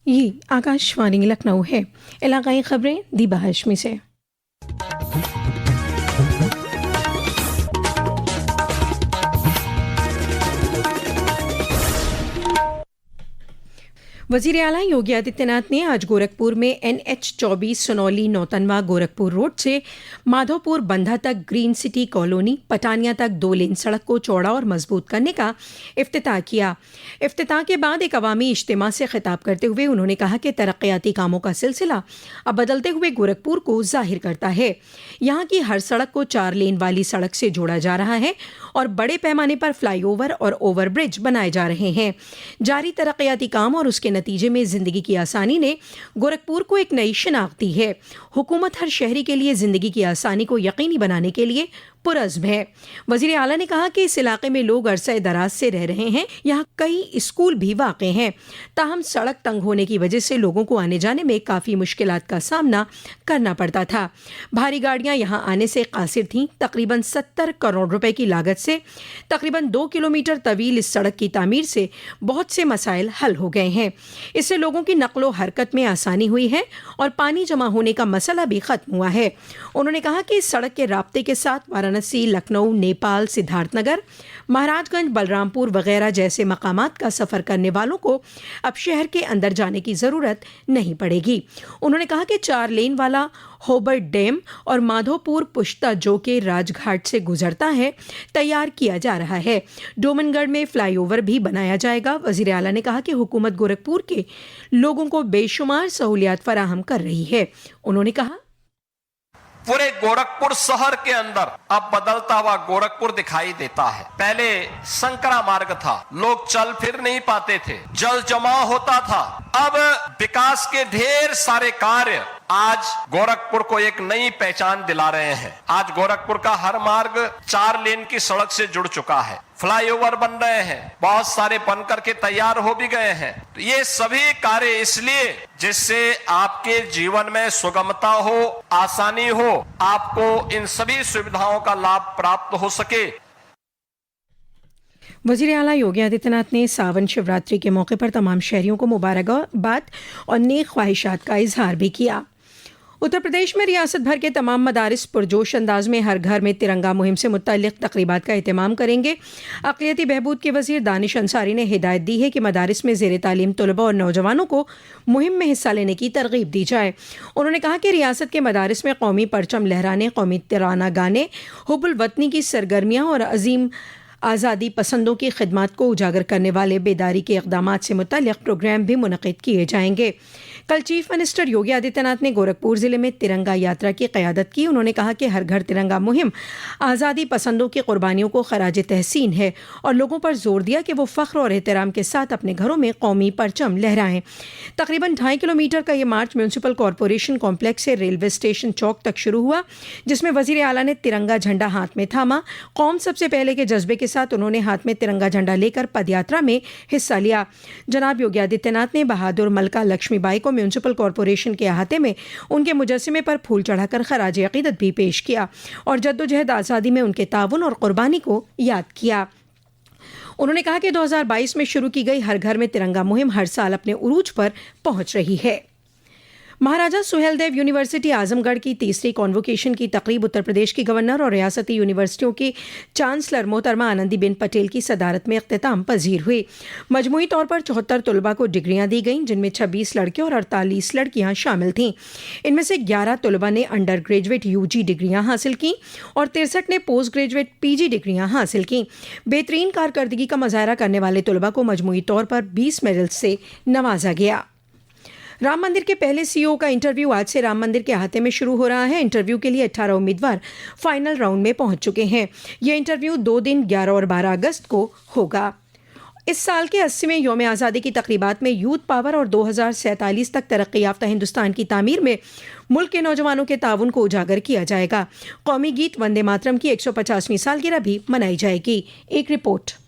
ये आकाशवाणी लखनऊ है। इलाकाई खबरें दीबा हाशमी से। वज़ीर आला योगी आदित्यनाथ ने आज गोरखपुर में NH-24 सोनौली नौतनवा गोरखपुर रोड से माधोपुर बंधा तक ग्रीन सिटी कॉलोनी पटानिया तक 2 लेन सड़क को चौड़ा और मजबूत करने का इफ्तिताह किया। इफ्तिताह के बाद एक अवामी इज्तिमा से खिताब करते हुए उन्होंने कहा कि तरक्याती कामों का सिलसिला अब बदलते हुए गोरखपुर को जाहिर करता है। यहाँ की हर सड़क को 4 लेन वाली सड़क से जोड़ा जा रहा है और बड़े पैमाने पर फ्लाईओवर और ओवरब्रिज बनाए जा रहे हैं। जारी तरक्याती काम और उसके नतीजे में जिंदगी की आसानी ने गोरखपुर को एक नई शिनाख्त दी है। हुकूमत हर शहरी के लिए जिंदगी की आसानी को यकीनी बनाने के लिए पुरज़्म है। वज़ीर आला ने कहा कि इस इलाके में लोग अरसे दराज से रह रहे हैं। यहाँ कई स्कूल भी वाक़े हैं, ताहम सड़क तंग होने की वजह से लोगों को आने जाने में काफ़ी मुश्किलात का सामना करना पड़ता था। भारी गाड़ियाँ यहाँ आने से कासिर थीं। तकरीबन 70 करोड़ रुपए की लागत से तकरीबन 2 किलोमीटर तवील इस सड़क की तामीर से बहुत से मसाइल हल हो गए हैं। इससे लोगों की नक़्लो हरकत में आसानी हुई है और पानी जमा होने का मसला भी ख़त्म हुआ है। उन्होंने कहा कि इस सड़क के राब्ते के साथ वाराणसी, लखनऊ, नेपाल, सिद्धार्थनगर, महाराजगंज, बलरामपुर वगैरह जैसे मकामात का सफ़र करने वालों को अब शहर के अंदर जाने की ज़रूरत नहीं पड़ेगी। उन्होंने कहा कि 4 लेन वाला होबर्ट डैम और माधोपुर पुश्ता जो के राजघाट से गुजरता है तैयार किया जा रहा है। डोमनगढ़ में फ्लाईओवर भी बनाया जाएगा। वज़ीर आला ने कहा कि हुकूमत गोरखपुर के लोगों को बेशुमार सहूलियात फराहम कर रही है। उन्होंने कहा पूरे गोरखपुर शहर के अंदर अब बदलता हुआ गोरखपुर दिखाई देता है। पहले संकरा मार्ग था, लोग चल फिर नहीं पाते थे, जल जमाव होता था। अब विकास के ढेर सारे कार्य आज गोरखपुर को एक नई पहचान दिला रहे हैं। आज गोरखपुर का हर मार्ग 4 लेन की सड़क से जुड़ चुका है। फ्लाईओवर बन रहे हैं, बहुत सारे बन करके तैयार हो भी गए हैं। तो ये सभी कार्य इसलिए जिससे आपके जीवन में सुगमता हो, आसानी हो, आपको इन सभी सुविधाओं का लाभ प्राप्त हो सके। वज़ीर आला योगी आदित्यनाथ ने सावन शिवरात्रि के मौके पर तमाम शहरियों को मुबारकबाद और नेक ख्वाहिशात का इजहार भी किया। उत्तर प्रदेश में रियासत भर के तमाम मदारिस पुरजोश अंदाज में हर घर में तिरंगा मुहिम से मुतल्लिक़ तक़रीबात का एहतमाम करेंगे। अक़लियती बहबूद के वज़ीर दानिश अंसारी ने हिदायत दी है कि मदारिस में ज़ेर तालीम तलबा और नौजवानों को मुहिम में हिस्सा लेने की तरग़ीब दी जाए। उन्होंने कहा कि रियासत के मदारिस में कौमी परचम लहराने, कौमी तिराना गाने, हुब्बुल वतनी की सरगर्मियाँ और अज़ीम आज़ादी पसंदों की खिदमत को उजागर करने वाले बेदारी के इक़दामात से मुतल्लिक़ प्रोग्राम भी मुनक़िद किए जाएंगे। कल चीफ मिनिस्टर योगी आदित्यनाथ ने गोरखपुर ज़िले में तिरंगा यात्रा की क़यादत की। उन्होंने कहा कि हर घर तिरंगा मुहिम आज़ादी पसंदों की क़ुरबानियों को ख़राज तहसीन है और लोगों पर जोर दिया कि वो फ़ख्र और एहतराम के साथ अपने घरों में कौमी परचम लहराएं। तकरीबन 2.5 किलोमीटर का ये मार्च म्यूनसिपल कॉरपोरेशन कॉम्प्लेक्स से रेलवे स्टेशन चौक तक शुरू हुआ, जिसमें वज़ीर आला ने तिरंगा झंडा हाथ में थामा। कौम सबसे पहले के जज्बे के साथ उन्होंने हाथ में तिरंगा झंडा लेकर पदयात्रा में हिस्सा लिया। जनाब योगी आदित्यनाथ ने बहादुर मलका लक्ष्मीबाई को म्यूनसिपल कॉरपोरेशन के अहाते में उनके मुजस्समे पर फूल चढ़ाकर खराज अकीदत भी पेश किया और जद्दोजहद आज़ादी में उनके ताउन और कुर्बानी को याद किया। उन्होंने कहा कि 2022 में शुरू की गई हर घर में तिरंगा मुहिम हर साल अपने उरूज पर पहुंच रही है। महाराजा सुहेलदेव यूनिवर्सिटी आजमगढ़ की तीसरी कॉन्वोकेशन की तकरीब उत्तर प्रदेश की गवर्नर और रियासती यूनिवर्सिटियों की चांसलर मोहतरमा आनंदीबेन पटेल की सदारत में इख्तिताम पजीर हुई। मजमूई तौर पर 74 तलबा को डिग्रियां दी गईं, जिनमें 26 लड़के और 48 लड़कियां शामिल थीं। इनमें से 11 तलबा ने अंडर ग्रेजुएट UG डिग्रियां हासिल की और 63 ने पोस्ट ग्रेजुएट PG डिग्रियां हासिल की। बेहतरीन कारकर्दगी का मुजाहरा करने वाले तलबा को मजमूई तौर पर 20 मेडल से नवाजा गया। राम मंदिर के पहले CEO का इंटरव्यू आज से राम मंदिर के अहाते में शुरू हो रहा है। इंटरव्यू के लिए 18 उम्मीदवार फाइनल राउंड में पहुंच चुके हैं। यह इंटरव्यू 2 दिन 11 और 12 अगस्त को होगा। इस साल के 80वें यौम आज़ादी की तकरीबात में यूथ पावर और 2047 तक तरक्की याफ्ता हिंदुस्तान की तामीर में मुल्क के नौजवानों के ताउन को उजागर किया जाएगा। कौमी गीत वंदे मातरम की 150वीं सालगिरह भी मनाई जाएगी। एक रिपोर्ट।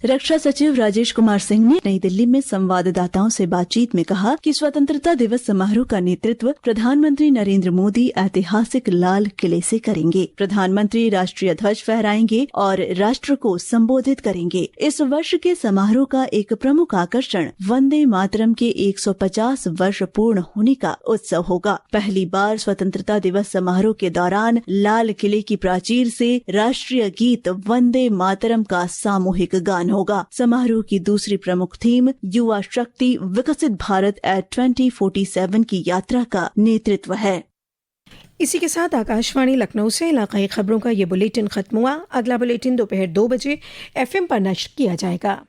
रक्षा सचिव राजेश कुमार सिंह ने नई दिल्ली में संवाददाताओं से बातचीत में कहा कि स्वतंत्रता दिवस समारोह का नेतृत्व प्रधानमंत्री नरेंद्र मोदी ऐतिहासिक लाल किले से करेंगे। प्रधानमंत्री राष्ट्रीय ध्वज फहराएंगे और राष्ट्र को संबोधित करेंगे। इस वर्ष के समारोह का एक प्रमुख आकर्षण वंदे मातरम के 150 वर्ष पूर्ण होने का उत्सव होगा। पहली बार स्वतंत्रता दिवस समारोह के दौरान लाल किले की प्राचीर से राष्ट्रीय गीत वंदे मातरम का सामूहिक गान होगा। समारोह की दूसरी प्रमुख थीम युवा शक्ति विकसित भारत एट 2047 की यात्रा का नेतृत्व है। इसी के साथ आकाशवाणी लखनऊ से इलाकाई खबरों का ये बुलेटिन खत्म हुआ। अगला बुलेटिन दोपहर 2 बजे FM पर नश्र किया जाएगा।